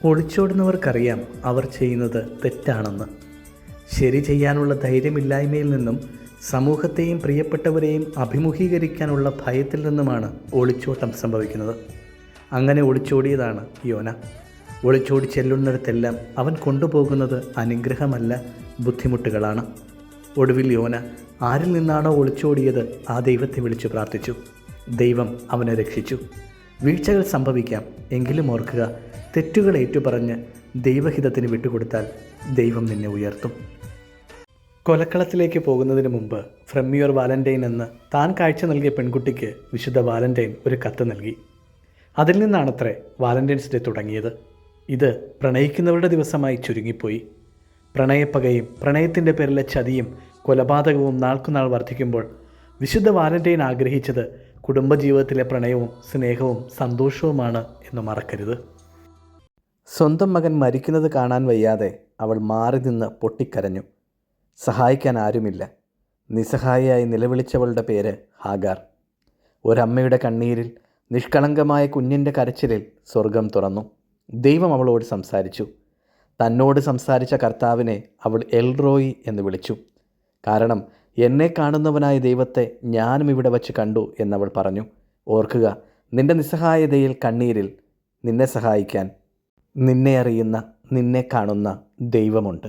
ഒളിച്ചോടുന്നവർക്കറിയാം അവർ ചെയ്യുന്നത് തെറ്റാണെന്ന്. ശരി ചെയ്യാനുള്ള ധൈര്യമില്ലായ്മയിൽ നിന്നും സമൂഹത്തെയും പ്രിയപ്പെട്ടവരെയും അഭിമുഖീകരിക്കാനുള്ള ഭയത്തിൽ നിന്നുമാണ് ഒളിച്ചോട്ടം സംഭവിക്കുന്നത്. അങ്ങനെ ഒളിച്ചോടിയതാണ് യോന. ഒളിച്ചോടി ചെല്ലുന്നിടത്തെല്ലാം അവൻ കൊണ്ടുപോകുന്നത് അനുഗ്രഹമല്ല, ബുദ്ധിമുട്ടുകളാണ്. ഒടുവിൽ യോന ആരിൽ നിന്നാണോ ഒളിച്ചോടിയത് ആ ദൈവത്തെ വിളിച്ചു പ്രാർത്ഥിച്ചു. ദൈവം അവനെ രക്ഷിച്ചു. വീഴ്ചകൾ സംഭവിക്കാം, എങ്കിലും ഓർക്കുക, തെറ്റുകൾ ഏറ്റുപറഞ്ഞ് ദൈവഹിതത്തിന് വിട്ടുകൊടുത്താൽ ദൈവം നിന്നെ ഉയർത്തും. കൊലക്കളത്തിലേക്ക് പോകുന്നതിന് മുമ്പ് ഫ്രം യുവർ വാലന്റൈൻ എന്ന് താൻ കാഴ്ച നൽകിയ പെൺകുട്ടിക്ക് വിശുദ്ധ വാലന്റൈൻ ഒരു കത്ത് നൽകി. അതിൽ നിന്നാണത്രേ വാലന്റൈൻസ് ഡേ തുടങ്ങിയത്. ഇത് പ്രണയിക്കുന്നവരുടെ ദിവസമായി ചുരുങ്ങിപ്പോയി. പ്രണയപ്പകയും പ്രണയത്തിൻ്റെ പേരിലെ ചതിയും കൊലപാതകവും നാൾക്കുനാൾ വർദ്ധിക്കുമ്പോൾ വിശുദ്ധ വാലന്റൈൻ ആഗ്രഹിച്ചത് കുടുംബജീവിതത്തിലെ പ്രണയവും സ്നേഹവും സന്തോഷവുമാണ് എന്ന് മറക്കരുത്. സ്വന്തം മകൻ മരിക്കുന്നത് കാണാൻ വയ്യാതെ അവൾ മാറി നിന്ന് പൊട്ടിക്കരഞ്ഞു. സഹായിക്കാൻ ആരുമില്ല. നിസ്സഹായയായി നിലവിളിച്ചവളുടെ പേര് ഹാഗാർ. ഒരമ്മയുടെ കണ്ണീരിൽ, നിഷ്കളങ്കമായ കുഞ്ഞിൻ്റെ കരച്ചിലിൽ സ്വർഗം തുറന്നു. ദൈവം അവളോട് സംസാരിച്ചു. തന്നോട് സംസാരിച്ച കർത്താവിനെ അവൾ എൽറോയി എന്ന് വിളിച്ചു. കാരണം എന്നെ കാണുന്നവനായ ദൈവത്തെ ഞാനും ഇവിടെ വച്ച് കണ്ടു എന്നവൾ പറഞ്ഞു. ഓർക്കുക, നിന്റെ നിസ്സഹായതയിൽ, കണ്ണീരിൽ നിന്നെ സഹായിക്കാൻ നിന്നെ അറിയുന്ന, നിന്നെ കാണുന്ന ദൈവമുണ്ട്.